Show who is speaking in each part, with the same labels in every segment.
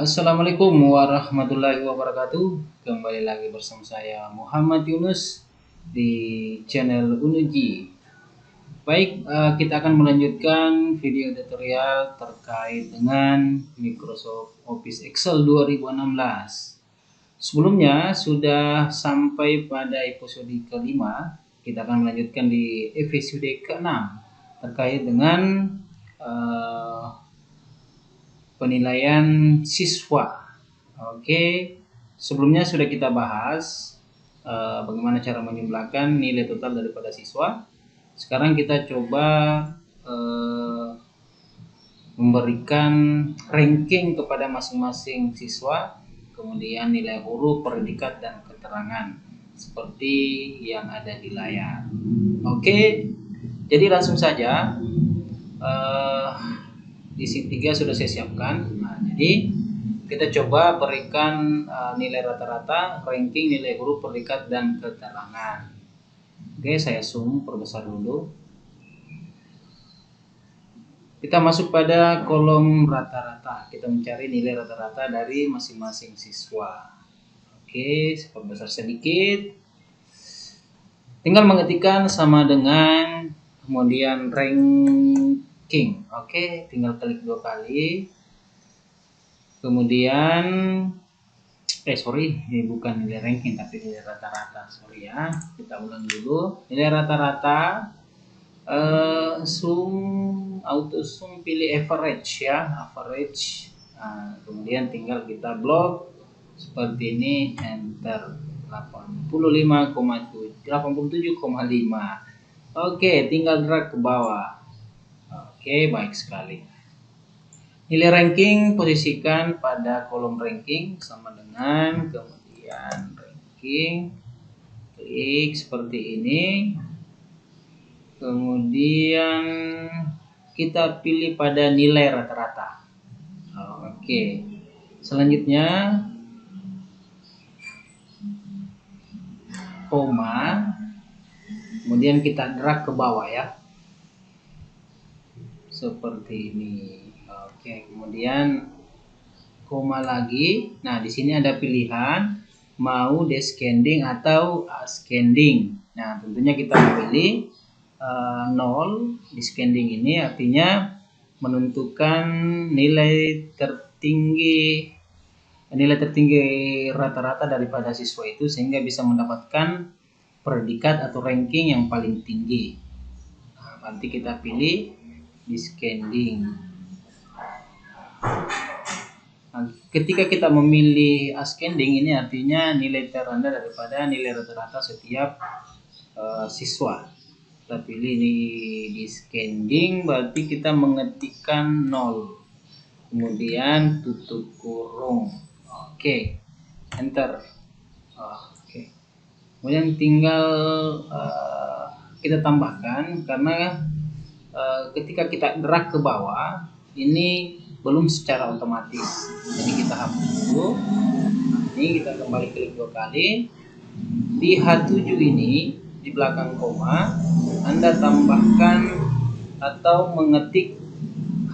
Speaker 1: Assalamualaikum warahmatullahi wabarakatuh. Kembali lagi bersama saya Muhammad Yunus di channel Unuji. Baik, kita akan melanjutkan video tutorial terkait dengan Microsoft Office Excel 2016. Sebelumnya sudah sampai pada episode kelima. Kita akan melanjutkan di episode ke-6 terkait dengan penilaian siswa. Oke, sebelumnya sudah kita bahas bagaimana cara menjumlahkan nilai total daripada siswa. Sekarang kita coba memberikan ranking kepada masing-masing siswa, kemudian nilai huruf, predikat, dan keterangan seperti yang ada di layar. Oke, jadi langsung saja. Di sheet 3 sudah saya siapkan. Nah, jadi kita coba berikan nilai rata-rata, ranking, nilai huruf, predikat, dan keterangan. Oke, saya zoom perbesar dulu. Kita masuk pada kolom rata-rata. Kita mencari nilai rata-rata dari masing-masing siswa. Oke, saya perbesar sedikit. Tinggal mengetikkan sama dengan, kemudian ranking. Oke, tinggal klik 2 kali. Kemudian ini bukan nilai ranking tapi nilai rata-rata. Sorry ya, kita ulang dulu. Nilai rata-rata, auto zoom, pilih average ya, average. Nah, kemudian tinggal kita blok seperti ini, enter. 87,5. Oke, tinggal drag ke bawah. Oke, baik sekali. Nilai ranking posisikan pada kolom ranking sama dengan, kemudian ranking, klik seperti ini. Kemudian kita pilih pada nilai rata-rata. Oke, selanjutnya koma, kemudian kita drag ke bawah ya, seperti ini. Oke, kemudian koma lagi. Nah, di sini ada pilihan mau descending atau ascending. Nah, tentunya kita pilih 0. Descending ini artinya menentukan nilai tertinggi rata-rata daripada siswa itu sehingga bisa mendapatkan predikat atau ranking yang paling tinggi. Nah, nanti kita pilih descending. Nah, ketika kita memilih ascending ini artinya nilai terendah daripada nilai rata-rata setiap siswa. Kita pilih di descending, berarti kita mengetikkan 0, kemudian tutup kurung. Oke, enter. Oke, kemudian tinggal kita tambahkan, karena ketika kita drag ke bawah ini belum secara otomatis, jadi kita hapus dulu. Ini kita kembali klik 2 kali. Di H7 ini di belakang koma Anda tambahkan atau mengetik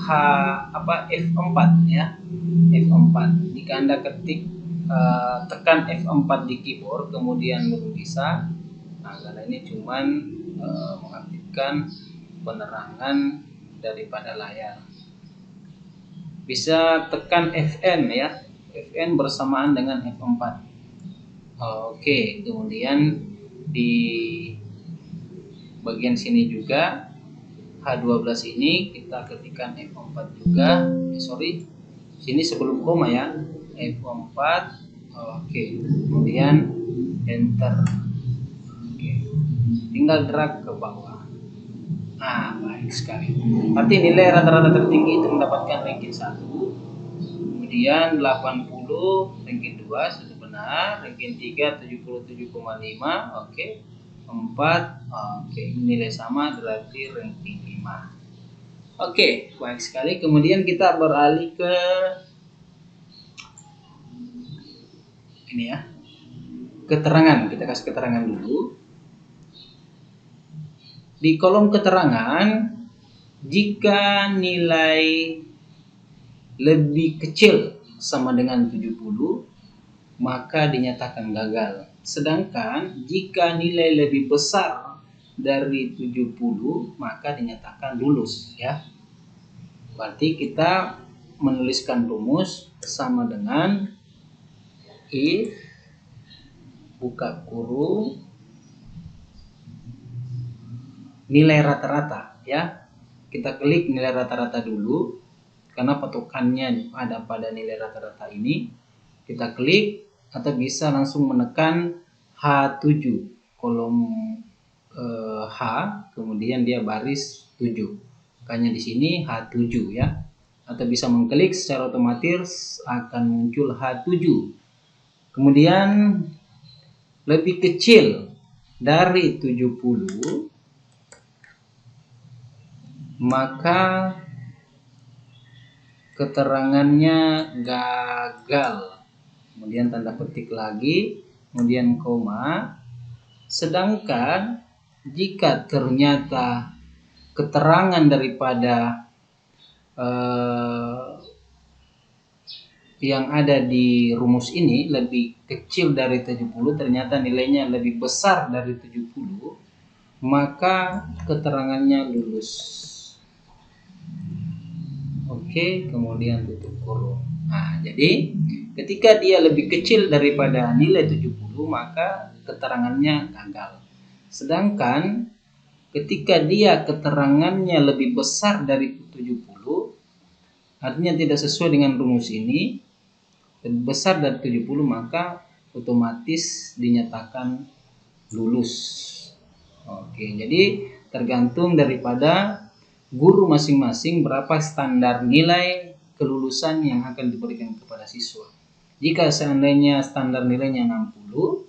Speaker 1: F4 ya, F4. Jika Anda tekan F4 di keyboard kemudian belum bisa, nah karena ini cuman mengaktifkan penerangan daripada layar. Bisa tekan Fn ya, Fn bersamaan dengan F4. Oke, kemudian di bagian sini juga H12 ini kita ketikkan F4 juga. Sini sebelum koma ya, F4. Oke, kemudian enter. Oke, tinggal drag ke bawah. Nah, baik sekali. Berarti nilai rata-rata tertinggi itu mendapatkan ranking 1. Kemudian 80, ranking 2 sudah benar. Ranking 3 77,5. Oke. 4. Oke, nilai sama berarti ranking 5. Oke, baik sekali. Kemudian kita beralih ke ini ya, keterangan. Kita kasih keterangan dulu. Di kolom keterangan, jika nilai lebih kecil sama dengan 70, maka dinyatakan gagal. Sedangkan jika nilai lebih besar dari 70, maka dinyatakan lulus ya. Berarti kita menuliskan rumus sama dengan if buka kurung nilai rata-rata ya. Kita klik nilai rata-rata dulu karena patokannya ada pada nilai rata-rata ini. Kita klik atau bisa langsung menekan H7 kolom H, kemudian dia baris 7. Makanya di sini H7 ya. Atau bisa mengklik secara otomatis akan muncul H7. Kemudian lebih kecil dari 70, maka keterangannya gagal. Kemudian tanda petik lagi, kemudian koma. Sedangkan jika ternyata keterangan daripada yang ada di rumus ini lebih kecil dari 70, ternyata nilainya lebih besar dari 70, maka keterangannya lulus. Oke, kemudian tutup kurung. Nah, jadi ketika dia lebih kecil daripada nilai 70, maka keterangannya gagal. Sedangkan ketika dia keterangannya lebih besar dari 70, artinya tidak sesuai dengan rumus ini, lebih besar dari 70, maka otomatis dinyatakan lulus. Oke, jadi tergantung daripada guru masing-masing berapa standar nilai kelulusan yang akan diberikan kepada siswa. Jika seandainya standar nilainya 60,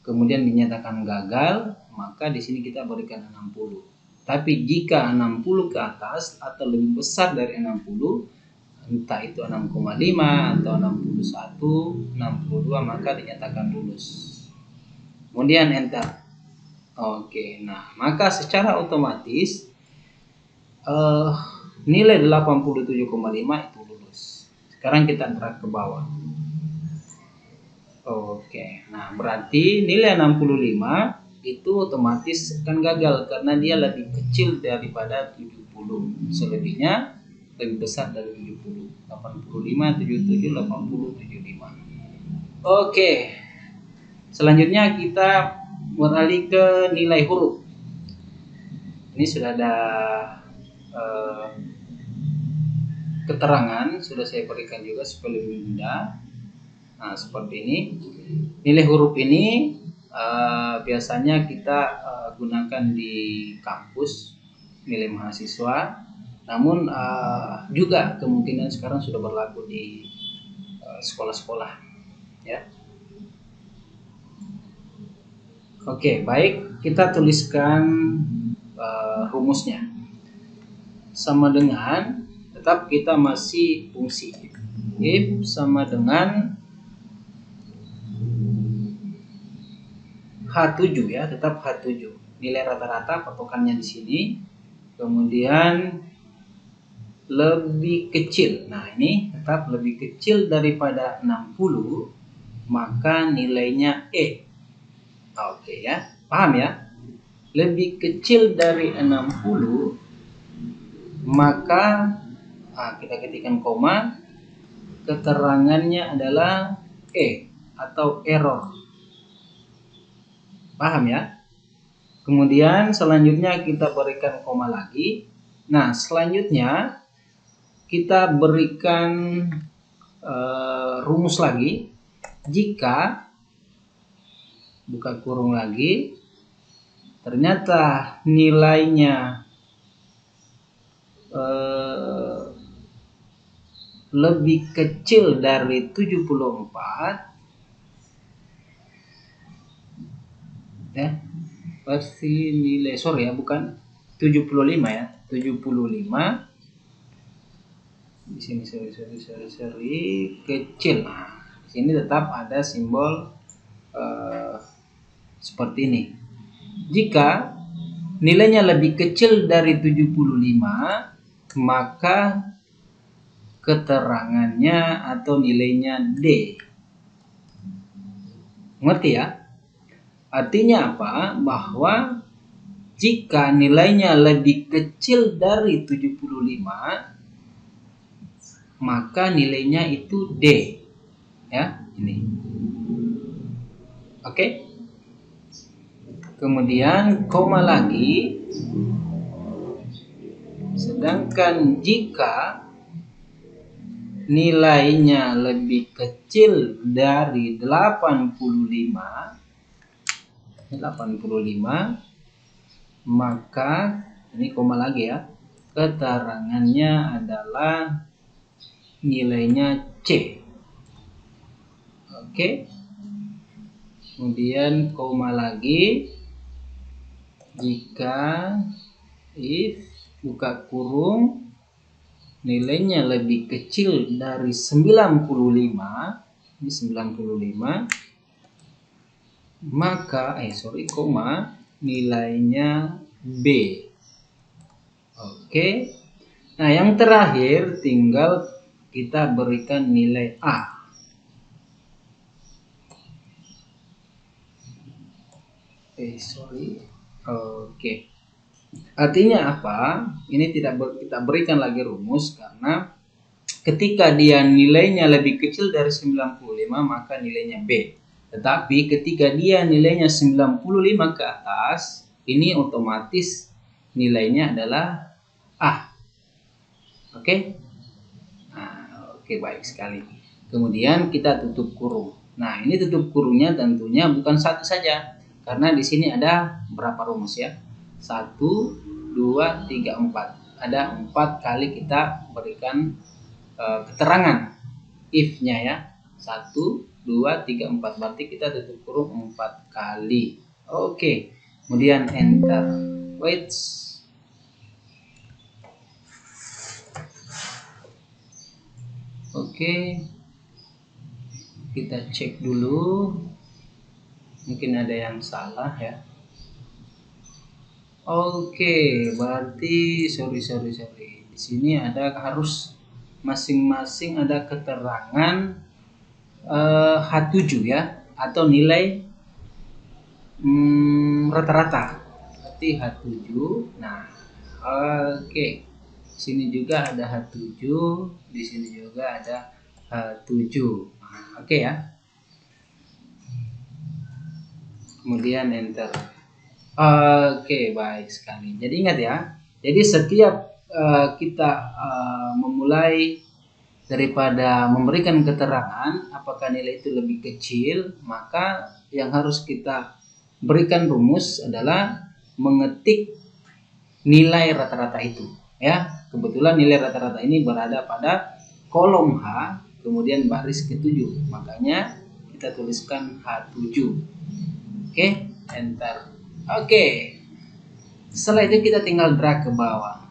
Speaker 1: kemudian dinyatakan gagal, maka di sini kita berikan 60. Tapi jika 60 ke atas atau lebih besar dari 60, entah itu 6,5 atau 61, 62, maka dinyatakan lulus. Kemudian enter. Oke, nah maka secara otomatis nilai 87,5 itu lulus. Sekarang kita drag ke bawah. Oke, nah berarti nilai 65 itu otomatis akan gagal karena dia lebih kecil daripada 70. Selebihnya lebih besar dari 70. 85, 77, 80, 75. Oke. Selanjutnya kita beralih ke nilai huruf. Ini sudah ada keterangan, sudah saya berikan juga supaya lebih mudah. Nah, seperti ini. Nilai huruf ini biasanya kita gunakan di kampus, nilai mahasiswa. Namun juga kemungkinan sekarang sudah berlaku di sekolah-sekolah, ya. Oke, baik, kita tuliskan rumusnya. Sama dengan, tetap kita masih fungsi if sama dengan H7 ya, tetap H7. Nilai rata-rata patokannya di sini. Kemudian lebih kecil. Nah, ini tetap lebih kecil daripada 60, maka nilainya E. Oke ya, paham ya? Lebih kecil dari 60, maka kita ketikkan koma, keterangannya adalah E atau error. Paham ya? Kemudian selanjutnya kita berikan koma lagi. Nah, selanjutnya kita berikan rumus lagi. Jika buka kurung lagi, ternyata nilainya lebih kecil dari 74 ya, pasti nilai bukan 75 ya, 75 di sini seri kecil. Nah, di sini tetap ada simbol seperti ini. Jika nilainya lebih kecil dari 75, maka keterangannya atau nilainya D. Ngerti ya? Artinya apa? Bahwa jika nilainya lebih kecil dari 75, maka nilainya itu D. Ya, ini. Oke. Kemudian koma lagi. Sedangkan jika nilainya lebih kecil dari 85, maka ini koma lagi ya. Keterangannya adalah nilainya C. Oke. Kemudian koma lagi. Jika if buka kurung nilainya lebih kecil dari 95, ini 95, maka koma nilainya B. Oke. Nah, yang terakhir tinggal kita berikan nilai A. Oke. Artinya apa? Ini tidak kita berikan lagi rumus karena ketika dia nilainya lebih kecil dari 95 maka nilainya B. Tetapi ketika dia nilainya 95 ke atas, ini otomatis nilainya adalah A. Oke? Nah, oke, baik sekali. Kemudian kita tutup kurung. Nah, ini tutup kurungnya tentunya bukan satu saja. Karena di sini ada berapa rumus ya? 1, 2, 3, 4. Ada 4 kali kita berikan keterangan if-nya ya. 1, 2, 3, 4. Berarti kita tutup kurung 4 kali. Oke. Kemudian enter. Wait. Oke. Kita cek dulu. Mungkin ada yang salah ya. Oke, berarti sorry. Di sini ada harus masing-masing ada keterangan H7 ya, atau nilai rata-rata. Berarti H7. Nah, oke. Sini juga ada H7, di sini juga ada H7. Nah, oke ya. Kemudian enter. Oke, baik sekali. Jadi ingat ya. Jadi setiap kita memulai daripada memberikan keterangan apakah nilai itu lebih kecil, maka yang harus kita berikan rumus adalah mengetik nilai rata-rata itu. Ya, kebetulan nilai rata-rata ini berada pada kolom H, kemudian baris ke-7. Makanya kita tuliskan H7. Oke, enter. Oke. Setelah itu kita tinggal drag ke bawah.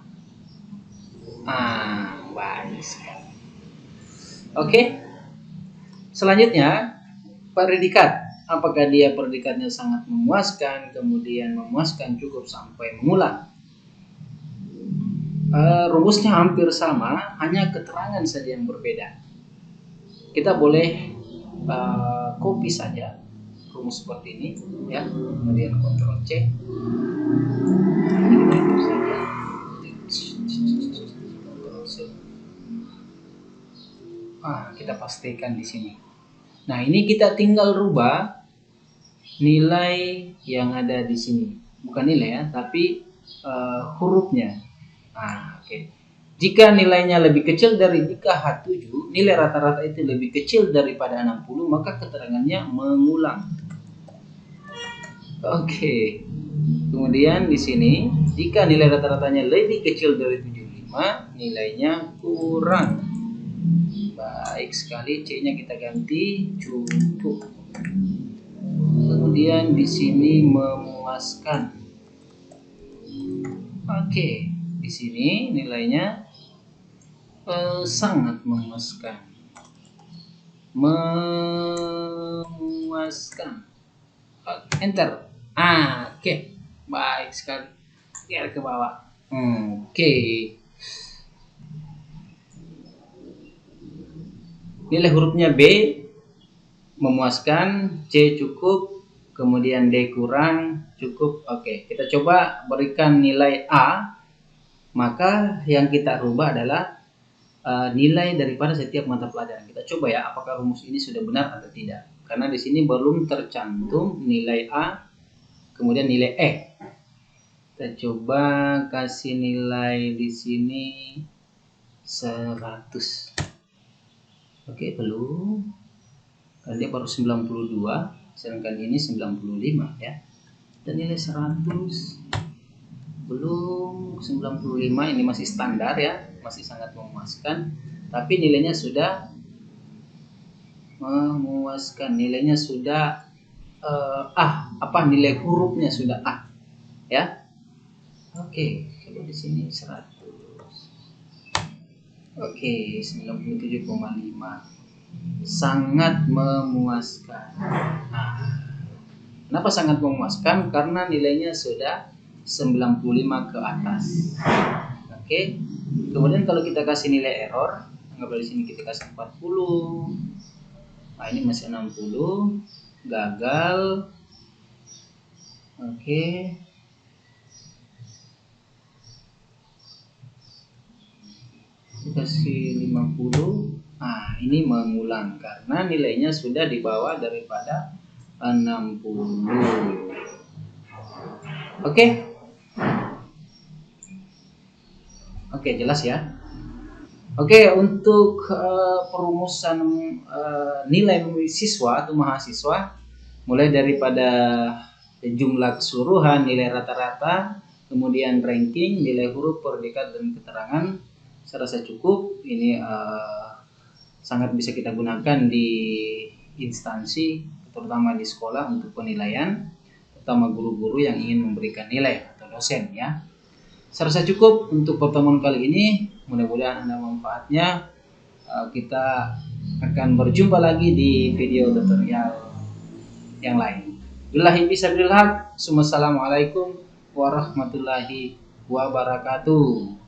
Speaker 1: Baik sekali. Oke. Selanjutnya, predikat. Apakah dia predikatnya sangat memuaskan, kemudian memuaskan cukup sampai mengulang. Rumusnya hampir sama, hanya keterangan saja yang berbeda. Kita boleh copy saja rumus seperti ini ya, kemudian Ctrl C. Kita pastikan di sini. Nah, ini kita tinggal rubah nilai yang ada di sini, bukan nilai ya, tapi hurufnya. Oke. Jika nilainya lebih kecil dari jika H7, nilai rata-rata itu lebih kecil daripada 60, maka keterangannya mengulang. Oke. Kemudian di sini, jika nilai rata-ratanya lebih kecil dari 75, nilainya kurang. Baik sekali, C-nya kita ganti cukup. Kemudian di sini memuaskan. Oke, di sini nilainya sangat memuaskan. Memuaskan. Enter. Oke. Baik sekali. Biar ke bawah. Oke. Nilai hurufnya B memuaskan, C cukup, kemudian D kurang, cukup. Oke, kita coba berikan nilai A, maka yang kita rubah adalah nilai daripada setiap mata pelajaran. Kita coba ya, apakah rumus ini sudah benar atau tidak. Karena di sini belum tercantum nilai A, kemudian nilai E. Kita coba kasih nilai di sini 100. Oke, belum. Karena dia baru 92, sedangkan ini 95 ya. Dan nilai 100 belum. 95 ini masih standar ya, masih sangat memuaskan. Tapi nilainya sudah memuaskan, nilainya sudah nilai hurufnya sudah A ya. Oke, coba di sini 100. Oke, 97,5. Sangat memuaskan. Nah, kenapa sangat memuaskan? Karena nilainya sudah 95 ke atas. Oke. Kemudian kalau kita kasih nilai error, anggap di sini kita kasih 40. Nah, ini masih 60, gagal. Oke. Kasih 50. Nah, ini mengulang karena nilainya sudah di bawah daripada 60. Oke, jelas ya. Oke, untuk perumusan nilai siswa atau mahasiswa, mulai daripada jumlah keseluruhan, nilai rata-rata, kemudian ranking, nilai huruf, predikat, dan keterangan, saya rasa cukup. Ini sangat bisa kita gunakan di instansi, terutama di sekolah untuk penilaian, terutama guru-guru yang ingin memberikan nilai atau dosen ya. Saya rasa cukup untuk pertemuan kali ini. Mudah-mudahan ada manfaatnya. Kita akan berjumpa lagi di video tutorial yang lain. Billahi bismillah. Assalamualaikum warahmatullahi wabarakatuh.